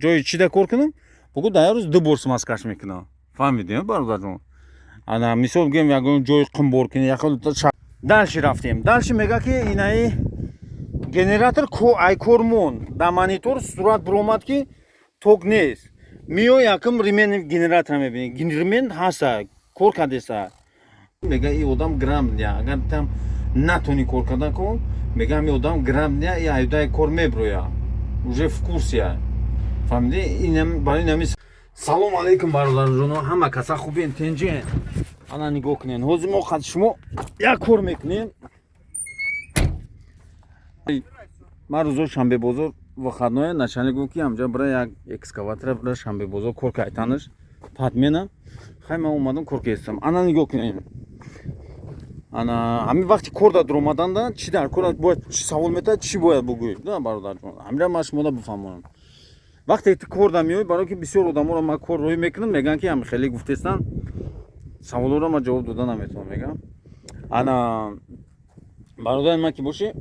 ҷои чида кор кунам, бугӯ дар рӯз 2 бор смазкаш мекунам. Фаҳмидем бародарҷон? Ана мисол бигем ягон ҷои қимбор кунем, дальше рафтем. Дальше мега ки инаи генератор ай кормон да монитор сурат биромад ки ток нест. Миёй якм ремен генератора мебинӣ. Ремен ҳаста, кор кардеса. Мега и одам грамотния, агар там натони кор кардан кун, мегам и одам грамотния, и айдаи кор меброя. Уже в курсе. Фаҳмидӣ? Инам барои нами. Салом алейкум бародарҷоно, ҳама каса хубен, тинҷен. Ана нигоҳ кунед. Ҳозир мо хат шумо як кор мекунем. Ман рӯзои Шанбебозор выходное начальник гуфт ки ҳамҷа бира як экскаватора бира Шанбебозор кор кайтанаш татмена. Хай ман омадам кор кестам. Ана нигоҳ кунед. Ана ҳамин вақти кор да дуромаданда чӣ дар кор бояд чӣ савол метад, чӣ бояд бугӯед? Да бародарҷон. Ҳамира ман шумода бифаҳмонам. Вақте ки кор да меои, барои ки бисёр одаморо ман кор роҳӣ мекунам, мегӯянд ки ҳам хеле гуфтестан. Саволоро ман ҷавоб дода наметавонам, мегам. Ана бародари ман ки боши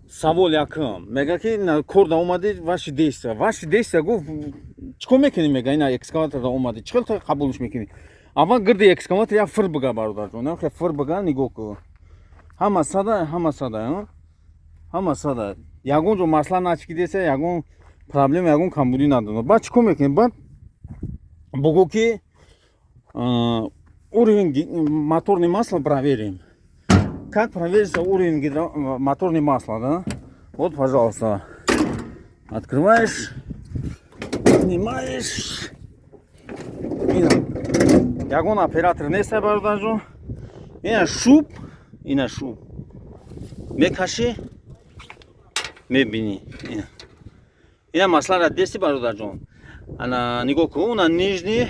савол якм мега ки кор да омади ваши действия. Ваши действия гуфт чикор мекунӣ, мега ина экскаватор да омади. Чӣ хел қабулш мекунӣ? Аввал гирди экскаватор як фир бига бародарҷон. Нахе фир бига нигоҳ кун. Ҳама сада, ҳама сада, ҳама сада. Ягон ҷо масъала начикидеса, ягон проблема, ягон камбудӣ надонад. Баъд чӣ кор мекунӣ? Баъд бугӯ ки уровень моторный масла проверим. Как проверится уровень моторный масла, да? Вот, пожалуйста. Открываешь, снимаешь. Ягон оператор нест бародарҷон. Ина шуб, ина шуб. Мекаши, мебини. Ина маслара дести бародарҷон. Ана нигоҳ кун, уна нижний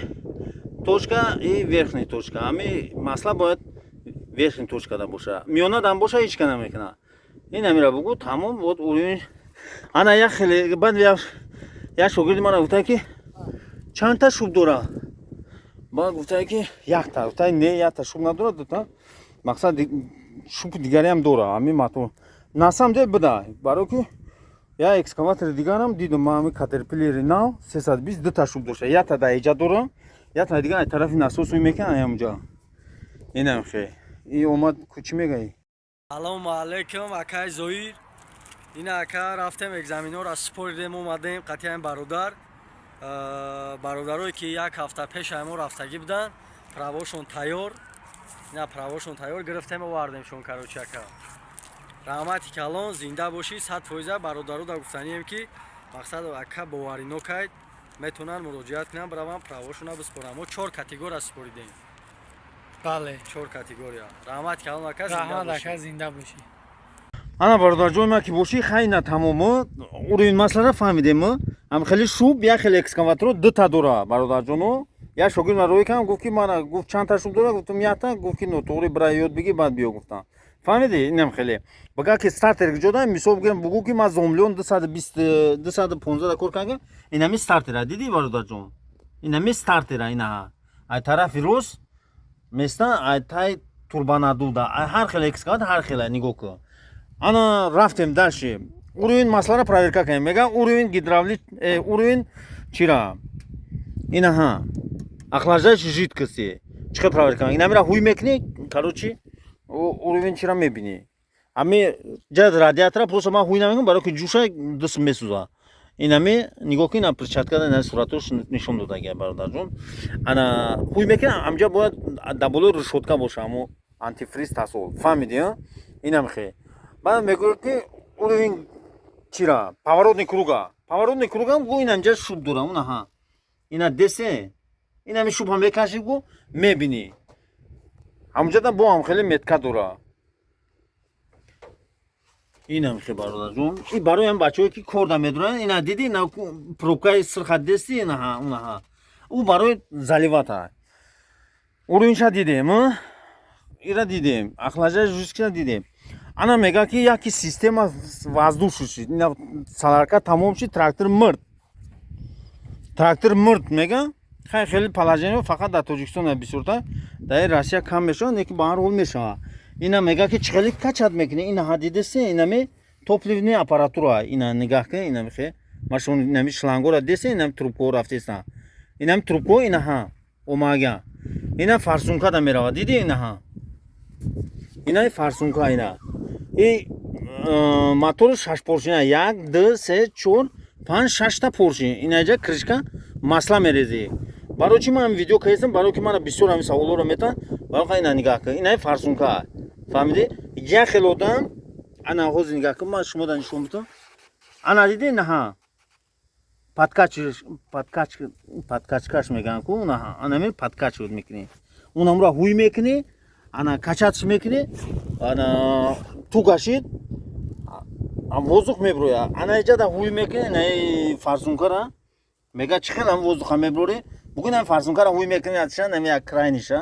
точка и верхний точка. Ами масла бояд верхний точка да боша. Миёна дам боша ҳеч кана мекуна. Ина мира бугу тамом, вот уровень. Ана як хеле баъд як шогирди мара гуфта ки чандта шуб дора? Баъд гуфта ки якта. Гуфта не, якта шуб надорад, гуфта. Мақсад шуб дигаре ҳам дора. Ами мотор. На самом деле буда, барои ки я экскаватор дигарам дидум, ман ами Caterpillar нав 320 дута шуб дошта. Якта да эҷа дора, якта дигар ай тарафи насосуй мекана аямҷа. Инам хе. И омад кучи мегаи. Салому алейкум, акай Зоир. Ина ака рафтем экзаменор аз споридем омадем қатияем бародар. Бародарое ки як ҳафта пеш аймо рафтагӣ будан. Правошон тайёр. Ина правошон тайёр гирифтем овардемшон карочи ака. Раҳмати калон зинда бошӣ 100% бародаро да гуфтанием ки мақсад ака боварино кайд метавонанд муроҷиат кунанд биравам правошона биспорам. Мо 4 категория споридем. Бале. 4 категория. Раҳмат калон ака зинда бошӣ. Ана бародарҷои ман ки бошӣ хайна тамомо уровень маслара фаҳмидем. Ам хеле шуб, як хеле экскаватор дута дора бародарҷоно. Як шогирд ман роҳӣ кардам, гуфт ки мана гуфт чандта шуб дора? Гуфтам якта. Гуфт ки нотуғри бира ёд бигир баъд биё гуфтам. Фаҳмидӣ? Инам хеле. Бага ки стартер ҷода мисол бигем бугӯ ки ман зомлён 220 215 да кор кардам. Инами стартера дидӣ бародарҷон? Инами стартера инаҳа. Ай тарафи рост места ай тай турбанадуда. Ҳар хела экскаватор ҳар хела нигоҳ кун. Ана рафтем дальше. Уровень маслара проверка кардем. Мегам уровень гидравлик, уровень чира? Инаҳа. Охлаждающей жидкости. Чӣ хел проверка кардем? Инамира ҳуй мекунӣ, короче, уровень чира мебинӣ. Ами ҷа радиатора просто ман ҳуй намекунам, барои ки ҷӯша дust месӯзад. Инами нигоҳ кунед, перчаткада ина суратош нишон додагия бародарҷон. Ана ҳуй мекунам, амҷа бояд дар болои решотка боша, амо антифриз тасол. Фаҳмидӣ? Инам хе. Баъд мегӯяд ки уровень чира? Поворотный круга. Поворотный кругам гӯ инамҷа шуб дора, унаҳа. Ина десе. Инами шуб ҳам мекаши гӯ мебинӣ. Ҳамҷада бо ҳам хеле метка дора. Инам хе бародарҷон. И барои ҳам бачаҳое ки кор да медоранд, ина диди ина пробкаи сирха дести инаҳа, унаҳа. Ӯ барои заливата. Уровенша дидем, ира дидем, охлаждающая жидкость дидем. Ана мега ки яки система воздуши шид. Ина саларка тамом шид, трактор мирд. Трактор мирд мега. Хеле положение фақат дар Тоҷикистон бисёртар, дар Россия кам мешавад, неки ба ҳар ҳол мешавад. Ина мега ки чӣ хеле качад мекунӣ, ина ҳадидесе, инами топливная аппаратура, ина нигаҳ кунед, ина мехе. машин инами шлангора деса инам трубко рафтеса инам трубко ина ҳа омага ина фарсунка да мерава диди ина ҳа ина фарсунка ина и мотор 6 поршина 1 2 3 4 5 6 та поршин ина ҷа кришка масла мерези барои чӣ ман видео кардам барои ки мана бисёр ҳами саволҳоро метан барои ка ина нигаҳ кунед ина фарсунка фаҳмиди як хел одам ана ҳозир нигаҳ кун ман шумо дар нишон медиҳам ана диди ина ҳа подкачкаш мегӯянд ку ана мери подкач мекунӣ унамро ҳуй мекунӣ ана качатш мекунӣ ана ту гашид воздух меброя ана иҷада ҳуй мекунӣ ина фарсункара мега чӣ хел ам воздуха меброрӣ бугун ам фарсункара ҳуй мекунӣ атша нами як крайниша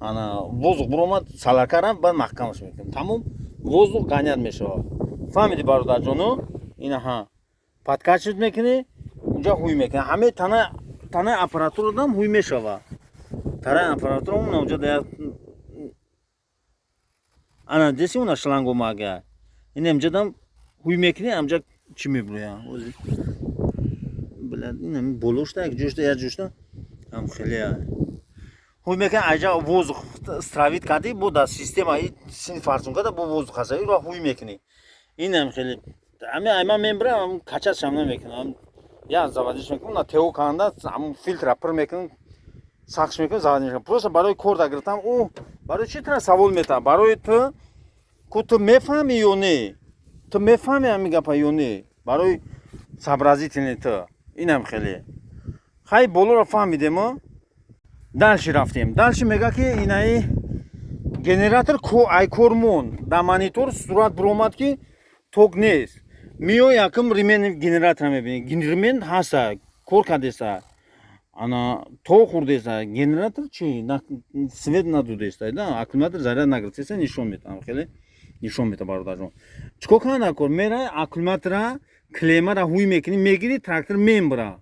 ана воздух буромад саларкара баъд маҳкамаш мекунӣ тамом воздух ганяд мешавад фаҳмиди бародарҷону ина ҳа подкачид мекунӣ унҷа ҳуй мекунӣ ҳамаи танаи аппаратурадам ҳуй мешавад танаи аппаратура уна унҷа да ана деси уна шланго мага ина имҷадам ҳуй мекунӣ амҷа чӣ меброя инами болошта як ҷӯшта як ҷӯшта ам хеле ҳуй мекунӣ аҷа воздух стравид кардӣ бо дар система син фарсункада бо воздух ҳаста иро ҳуй мекунӣ инам хеле ами айма мебарам качашам намекунам як заводиш мекунам тео канда ам фильтра пир мекунам сахш мекунам заводиш мекунам просто барои кор да гирифтам барои чӣ тара савол метавам барои ту ку ту мефаҳмӣ ё не ту мефаҳмӣ ҳамин гапа ё не барои сообразительни ту инам хеле хай болоро фаҳмидему дальше рафтем дальше мега ки инаи генератор ай кормон дар монитор сурат биромад ки ток нест миёй якум ремени генератора мебинӣ ремен ҳаста кор кардеса ана то хурдеса генератор чи свет надудеста да аккумулятор заряд нагирифтеса нишон метавам хеле нишон мета бародарҷон чикор кана кор мера аккумулятора клемара ҳуй мекунӣ мегири трактор мембра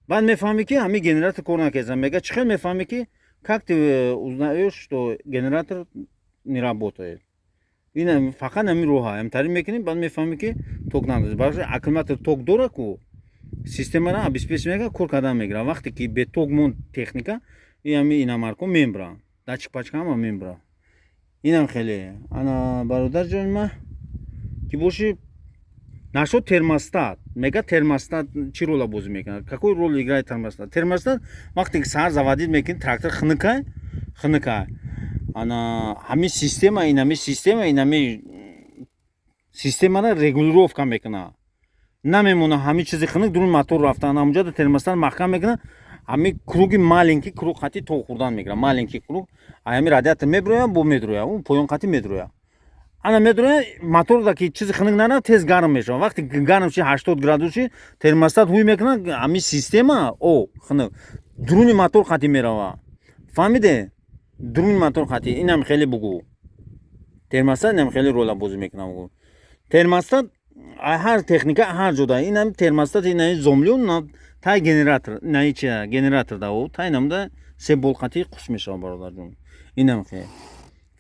баъд мефаҳмӣ ки ҳамин генератор кор накарда мега чӣ хел мефаҳмӣ ки как ты узнаешь что генератор не работает ина фақат ҳамин роҳа ҳамтарин мекунӣ баъд мефаҳмӣ ки ток надода барои аккумулятор ток дора ку системаро обеспечение мекунад кор кардан мегирад вақте ки бе ток монд техника и ҳамин инамарко мембра датчик пачка ҳама мембра инам хеле ана бародарҷон ма ки боши нашо термостат мега термостат чӣ рола бозӣ мекунад какой рол играет термостат термостат вақте ки сар заводид мекунӣ трактор хныкай ана ҳамин система инами системаро регулировка мекунад намемона ҳамин чизи хнук дуруни мотор рафтан ҳамунҷода термостат маҳкам мекунад ҳамин круги маленький круг хати ток хурдан мегирад маленький круг ҳамин радиатор меброя бо медроя поён хати медроя ана медроя моторда ки чизи хнук нана тез гарм мешавад вақте гарм чи 80 градус чи термостат ҳуй мекунад ҳамин система хнук дуруни мотор хати мерава фаҳмиде дуруни мотор хати инам хеле бугу термостат инам хеле рола бозӣ мекунад бугу термостат ҳар техника ҳар ҷода инам термостат ина зомлион тай генератор ина чи генератор да тай намуда се болқати қус мешавад бародарҷон инам хеле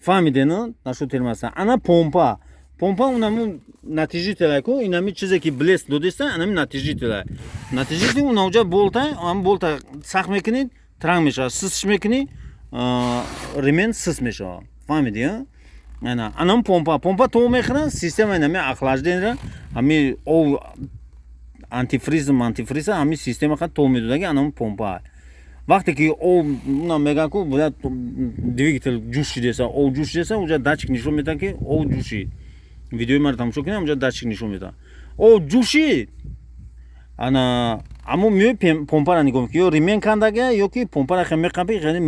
фаҳмиден нашу термостат ана помпа унаму натижителай ку инами чизе ки блеск додеста анами натижителай унаҷа болта ам болта сахт мекунед транг мешавад сисш мекунӣ ремен сис мешавад фаҳмиди анам помпа то мехӯрад система инами охлажденра ҳами антифриза ҳамин система хат то медодаги анам помпа вақте ки мегаку двигател ҷӯшидеса ҷӯшидеса уҷа датчик нишон медиҳад ки ҷӯшид видеои маро тамошо кунед уҷа датчик нишон медиҳад ҷӯшид ана аммо миёи помпара нигоҳ мекунӣ ё ремен кандага ё ки помпара хе меқапи хеле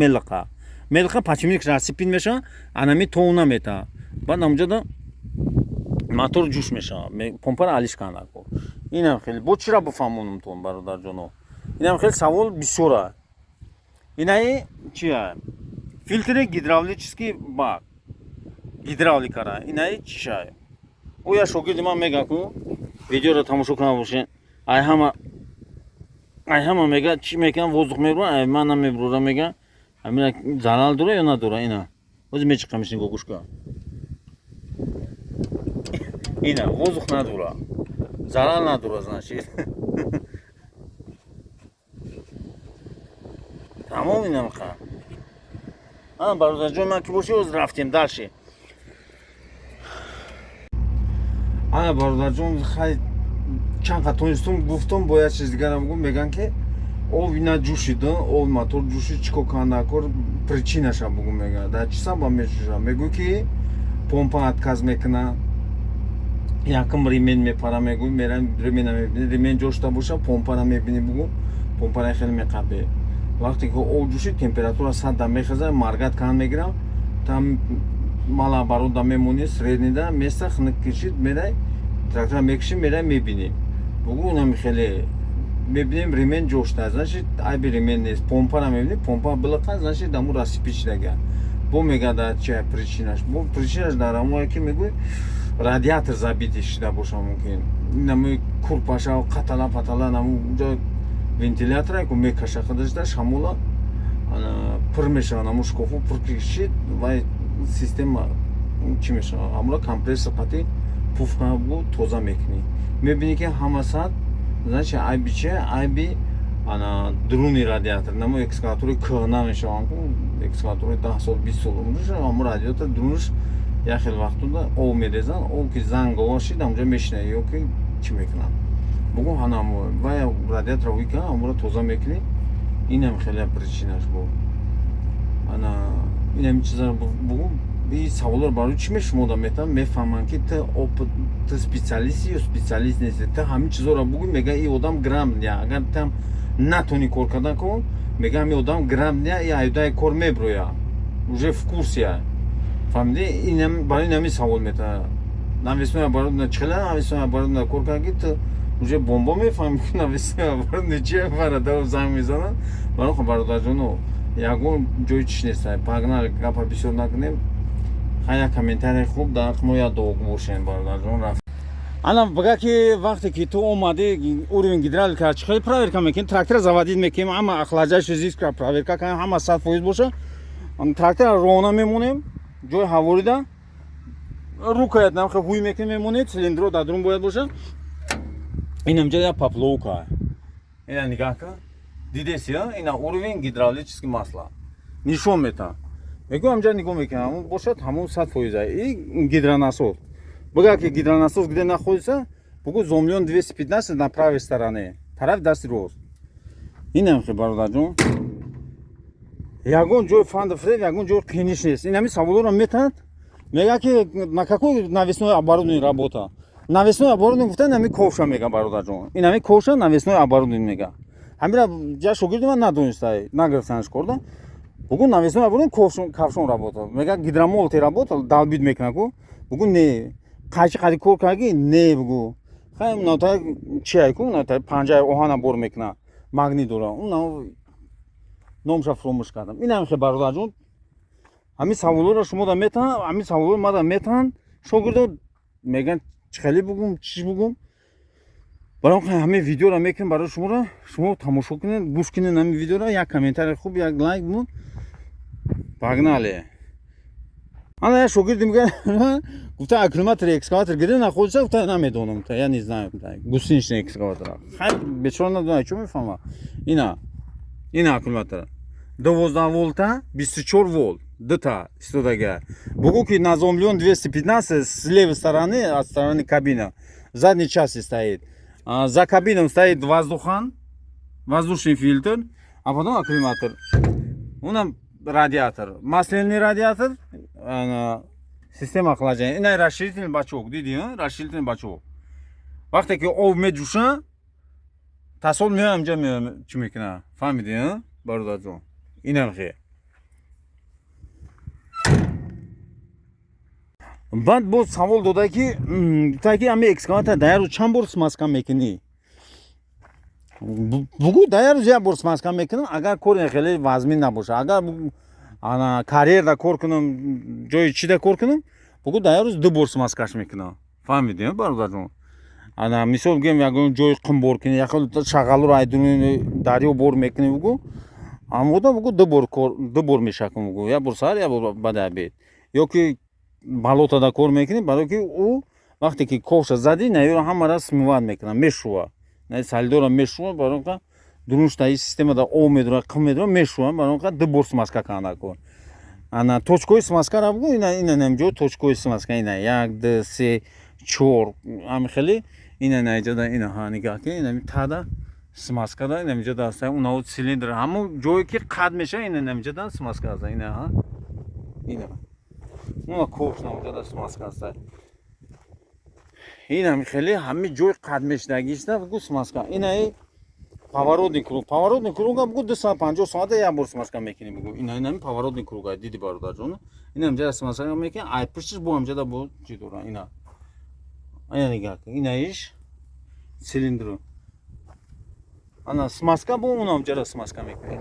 мелқа пачимик расипин мешавад анами то намета баъд амҷода мотор ҷӯш мешавад помпара алиш канда кор инам хеле бо чира бифаҳмонамтон бародарҷоно инам хеле савол бисёра инаи чия фильтри гидравлический бак гидравликара инаи чиша я шогирди ман мегаку видеоро тамошо кунда бошед ай ҳама мега чӣ мекунам воздух мебурам ман намебурам мега ҳамина залал дора ё надора ина ҳозир мечиқамиш нигоҳ гӯш кун ина воздух надора залал надора значит Тамом инам ха. Бародарҷон, ман ки бошӣ ҳозир рафтем дальше. Бародарҷон, хай чанд қад тонистум гуфтум, бо як чиз дигарам гуфтум, мегӯян ки об ина ҷӯшида, об мотор ҷӯшид, чӣ кор кана накор, причинаша бугӯ мегӯяд. Дар чӣ сабаб мешӯша? Мегӯ ки помпа отказ мекуна, якм ремен мепара, мегӯ ремена мебини, ремен ҷошта боша, помпара мебини бугӯ, помпара хеле меқабе. Вақте ки об ҷӯшид, температура 100 да мехезад, маргат кан мегирам, там мала барода мемони среднида, места хунук кишид, мерай, трактора мекиши, мерай мебини. Бугӯ унам хеле мебинем ремен ҷошта, значит айби ремен нест. Помпара мебини, помпа билақа, значит даму расипичдага. Бо мегада чия причинаш? Бо причинаш дар амое ки мегӯй радиатор забити шида боша мумкин. Намо курпаша қатала патала намо ҷо вентилятора ко мекаша худашда шамола пур мешава, намо шкофу пур кишид ва система чӣ мешава? Амра компрессор қати пуфка бу тоза мекунӣ. Мебинӣ ки ҳама саат, значит айби чия? Айби дуруни радиатор. Намо экскаватори кӯҳна мешаванд, экскаватори 10 сол 20 сол умрша, амо радиатор дурунш як хел вақтода об мерезанд, об ки занг овашид амҷо мешинад ё ки чӣ мекунанд. Бугӯ ҳанамо ва радиатора вика амро тоза мекунӣ. Инам хеле причинаш бо. Инам чиза бугӯ и саволор барои чӣ мешумода метавон мефаҳманд ки ту специалисти ё специалист нести. Ту ҳамин чизоро бугӯ мега и одам грамотния. Агар там натони кор кардан кун, мега ҳамин одам грамотния и айдаи кор меброя. Уже в курсе. Фаҳмиди? Инам барои инами савол метавонад. Навесноя барои чихела навесноя барои кор карди ту уже бомба мефаҳмӣ ки навесноя барои чия барада занг мезанад. Барои бародарҷоно ягон ҷои чиш неста. Пагнали гапа бисёр накунем. Хая комментарий хуб дар ҳимоя дог бошем бародарҷон рафт. Ана бага ки вақте ки ту омади уровень гидравлика чихели проверка мекунем, трактора заводид мекунем, ҳама охлаждающий дискра проверка кунем, ҳама 100% боша. Трактора ровна мемонем, ҷои ҳаворида рукоят намхе ҳуй мекунем мемонед, цилиндро дар дурун бояд боша. Инам ҷоя попловка. Ина нигоҳ кун. Дидеси, ина уровень гидравлический масла. Нишон метавон. Мегӯ ҳамҷа нигоҳ мекунам, бошад ҳамон 100%. И гидронасос. Бага ки гидронасос где находится, бугӯ зомлён 215 на правой стороне, тараф дасти рост. Инам хе бародарҷон. Ягон ҷой фандфред, ягон ҷой қиниш нест. Инами саволоро метавонад. Мега ки на какое навесное оборудование работа? Навесное оборудование гуфта инами ковша мега бародарҷон. Инами ковша навесное оборудование мега. Ҳамира ҷа шогирди ман надонистай, нагирифтанаш корда. Бугӯ навесное оборудование ковшон работа. Мега гидромол те работа, далбит мекуна ку. Бугӯ не. Қайчи қади кор карди? Не бугӯ. Хай натай чиай ку, натай панҷаи оҳана бор мекуна. Магнит дора. Он номша фромӯш кардам. Инам хе бародарҷон. Ҳамин саволоро шумо да метавонанд, ҳамин саволоро мада метавонанд. Шогирдо мегӯянд чихелӣ бугум, чӣ бугум. Барои ҳамин видеоро мекунем барои шуморо. Шумо тамошо кунед, гӯш кунед ҳамин видеоро, як комментарий хуб, як лайк бун. Погнали. Ана як шогирди мегӯяд, гуфта аккумулятор экскаватор где находится, гуфта намедонам, я не знаю, гусеничный экскаватор. Хай бечора надонад, чӣ мефаҳма? Ина аккумулятор 12 волта, 24 волт, дута истодага. Бугӯ ки на зомлён 215 с левой стороны, от стороны кабина, в задней части стоит. За кабином стоит воздухан, воздушный фильтр, а потом аккумулятор. Унам радиатор, масляный радиатор, система охлаждения. Ина расширительный бачок, диди, расширительный бачок. Вақте ки об меҷӯша, тасол меоям ҷа меоям чӣ мекуна? Фаҳмиди, бародарҷон? Инам хе. Баъд боз савол дода ки ҳамин экскаватор дар як рӯз чанд бор смазка мекунӣ? Бугӯ дар як рӯз як бор смазка мекунам, агар кори хеле вазмин набоша. Агар карьерда кор кунам, ҷои чида кор кунам, бугӯ дар як рӯз 2 бор смазкаш мекунам. Фаҳмидӣ, бародарҷон? Мисол гӯем ягон ҷои қум бор кунӣ, яхел шағалро айдуни дарё бор мекунӣ бугӯ. Амода бугӯ 2 бор мешакам бугӯ. Як бор саҳар, як бор баъди обед. Ё ки балотада кор мекунӣ, барои ки ӯ вақте ки ковша задӣ, наёро ҳамаро смыват мекунад, мешува. не салидора мешува баронка друнштаи системада о медура қим медура мешува баронка дубор смазка кана ко ана точкои смазка ра бугу ина намҷо точкои смазка ина 1 2 3 4 ам хели ина наҷада ина ҳа нигоҳ ки ина тада смазка да ина наҷада аста уна цилиндр ҳамон ҷое ки қад меша ина наҷада смазка аста ина ҳа ина уна коф наҷада смазка аста ина хели ҳами ҷой қад мешдагиста бугу смазка ина поворотный круга бугу 250 соата як бор смазка мекунӣ бугу ина поворотный круга диди бародарҷон ина ҳамҷада смазка мекунӣ ай пуштиш бо ҳамҷада бо чӣ дора ина нигоҳ ина иш цилиндру ана смазка бо уна ҳамҷада смазка мекунӣ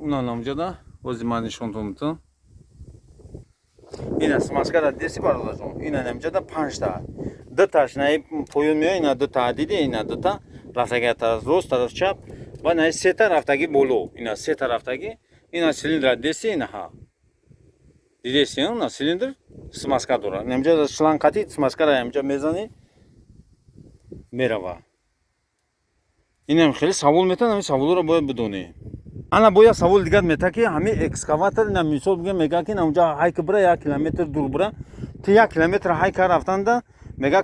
уна ҳамҷада бози ман нишонтон ина смазкара деси бародарҷон ина ҳамҷада 5 та дуташ наи поён меояд ина дута диди ина дута рафтаги тараф рост тараф чап ва наи сета рафтаги боло ина сета рафтаги ина цилиндра деси ина ҳа дидеси на цилиндр смазка дора ҳамҷада шланқати смазкара ҳамҷа мезани мерава инам хеле савол метан ҳами саволро бояд бидонӣ ана бо як савол дигар мета ки ҳами экскаватор ина мисол бигем мега ки намҷа ҳайк бира 1 километр дур бира ти 1 километр ҳайка рафтанда мега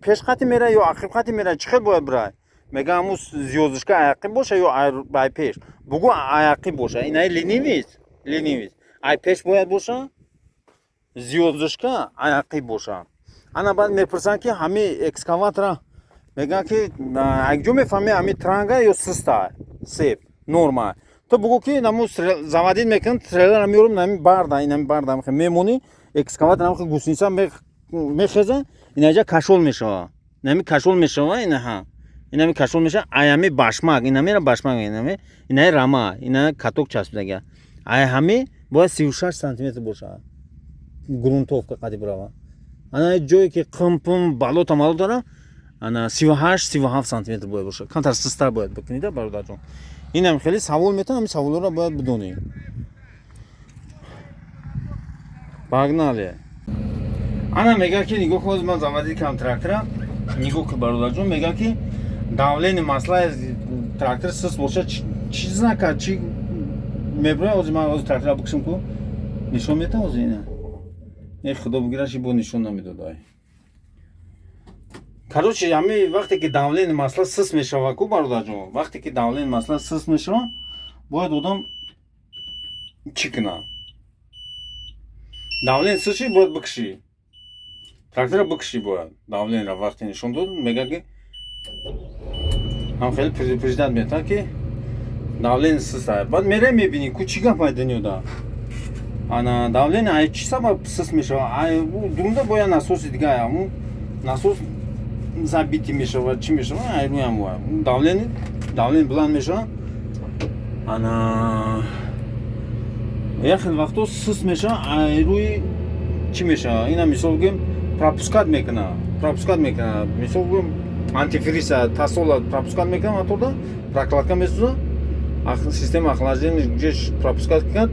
пешқати мера ё ақибқати мера чӣ хел бояд бирай мега ҳамун зиёдушка аяқиб боша ё ай пеш бугу аяқиб боша инаи ленивист ай пеш бояд боша зиёдушка аяқиб боша ана баъд мепурсанд ки ҳами экскаватора мега ки якҷо мефаҳми ҳами транга ё систа сеп норма то бугу ки намо заводид мекунад трейлера меёрам нами барда инами барда мемонӣ экскаватор ҳам гусница мехеза инаҷа кашол мешава нами кашол мешава инаҳа инами кашол меша аями башмак инамира башмак инами инаи рама ина каток часпидага ай ҳами бояд 36 сантиметр боша грунтовка қади бирава ана ҷое ки қимпим балота малот дара ана 38-37 сантиметр бояд боша камтар систар бояд бикунида бародарҷон инам хеле савол метавам ҳами саволҳоро бояд бидонӣ погнали ана мега ки нигоҳ ҳозир ман заводи кам трактора нигоҳ ки бародарҷон мега ки давлени маслаи трактор сис боша чиз накард чи мебура ҳозир ман ҳозир трактора бикшам ку нишон метам ҳозир ина худо бигираши бо нишон намедодай короче ҳами вақте ки давлени масла сис мешава ку бародарҷон вақте ки давлени масла сис мешава бояд одам чӣ кунад давлени сиши бояд бикшӣ трактора бикшӣ бояд давленра вақте нишон дод мега ки ҳам хеле предупреждат метавад ки давлени сис ай баъд мерай мебинӣ ку чӣ гап ай дунёда ана давлени ай чӣ сабаб сис мешава ай дурунда бояд насоси дига ай ҳамун насос забитӣ мешава чӣ мешава ай рӯям давлени буланд мешава ана як хел вақто сис мешава ай рӯи чӣ мешава ина мисол бигӯем пропускат мекунад мисол бигӯем антифриса тасола пропускат мекунад моторда прокладка месозад система охлаждения ҷош пропускат кунад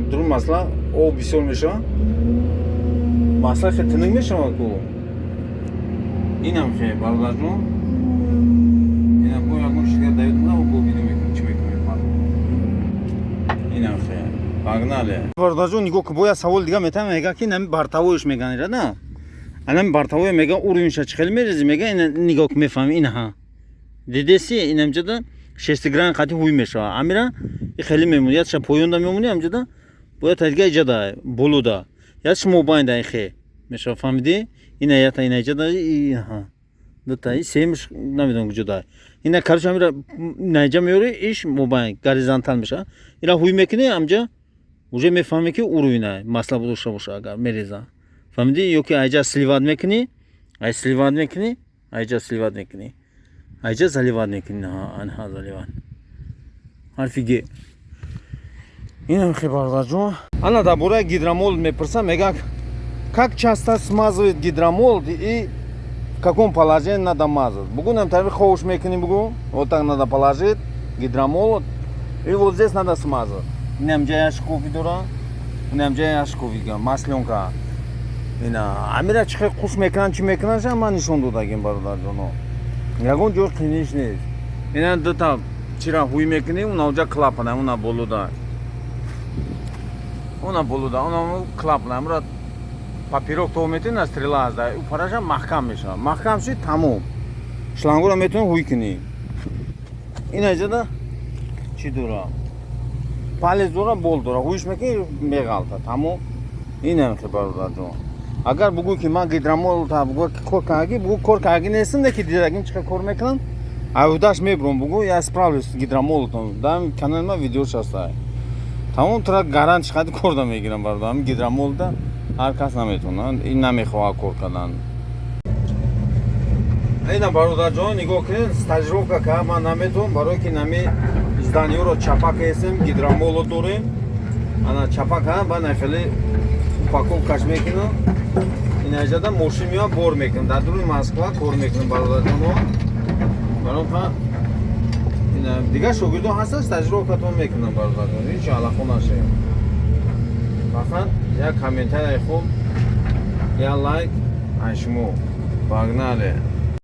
дурун масла об бисёр мешава масла хеле тинук мешава ку инам хеле бародарҷон ина бо ягон чиз дигар давид бо видео мекунем чӣ мекунем инам хеле погнали бародарҷон нигоҳ ки бо як савол дига метавам мега ки нами бартавоиш меганира на анами бартавое мега уровенша чӣ хел мерези мега ина нигоҳ ки мефаҳми инаҳа дидеси инамҷада 6 гран қати ҳуй мешава амира хеле мемонӣ ядша поёнда мемонӣ амҷада бояд тадига иҷада болуда ядш мобайнда хе мешава фаҳмидӣ ина ята ина иҷада инаҳа дута семш намедонам куҷода ина короче амира наиҷа меёри иш мобайн горизонтал мешава ина ҳуй мекунӣ амҷа уже мефаҳмӣ ки уровина масла дошта боша агар мереза фаҳмидӣ ё ки айҷа сливат мекунӣ ай сливат мекунӣ айҷа сливат мекунӣ айҷа заливат мекунӣ анҳа заливат ҳарфи г инам хе бародарҷон ана дар бораи гидромол мепурсам мега как часто смазывает гидромол и в каком положении надо мазать бугу намтари ховуш мекунӣ бугу вот так надо положить гидромол и вот здесь надо смазать инамҷа яшкови дора инамҷа яшкови масленка ина амира чӣ хел қуш мекунанд чӣ мекунанд ман нишон додагим бародарҷоно ягон ҷо қиниш нест. Ина дута чира ҳуй мекунӣ, уна уҷа клапана, уна болуда. Уна болуда, уна клапана, амра папирок то метуни на стрела азда, у параша маҳкам мешава. Маҳкам шуд тамом. Шлангура метуни ҳуй кунӣ. Ина иҷада чӣ дора? Палец дора, бол дора. Ҳуйш мекунӣ, меғалта, тамом. Ина мехе бародарҷон. Агар бугӯй ки ман гидромол бугӯй ки кор кардаги, бугӯй кор кардаги нестам, ки дидагим чӣ кор мекунам. Авдаш мебурам, бугӯй я справлюсь с гидромолотон. Дам канали ман видеош ҳастае. Тамом тура гарант чӣ қадр кор да мегирам бародар. Ҳамин гидромолда ҳар кас наметавонад, ин намехоҳад кор кардан. Ина бародарҷон, нигоҳ кунед, стажировка кардам, ман наметавонам, барое ки нами зданиёро чапак ҳестем, гидромоло дорем. Ана чапак ҳам, ба нахели упаковкаш мекунам. Ина иҷада мошин меоям, бор мекунам. Дар дуруни Москва кор мекунам бародарҷонҳо. Барока ина дигар шогирдон ҳастан, стажировкатон мекунам бародарҷон. Ҳеҷ алахо нашавед. Фақат як комментарияи хуб, я лайк, ай шумо. Погнали!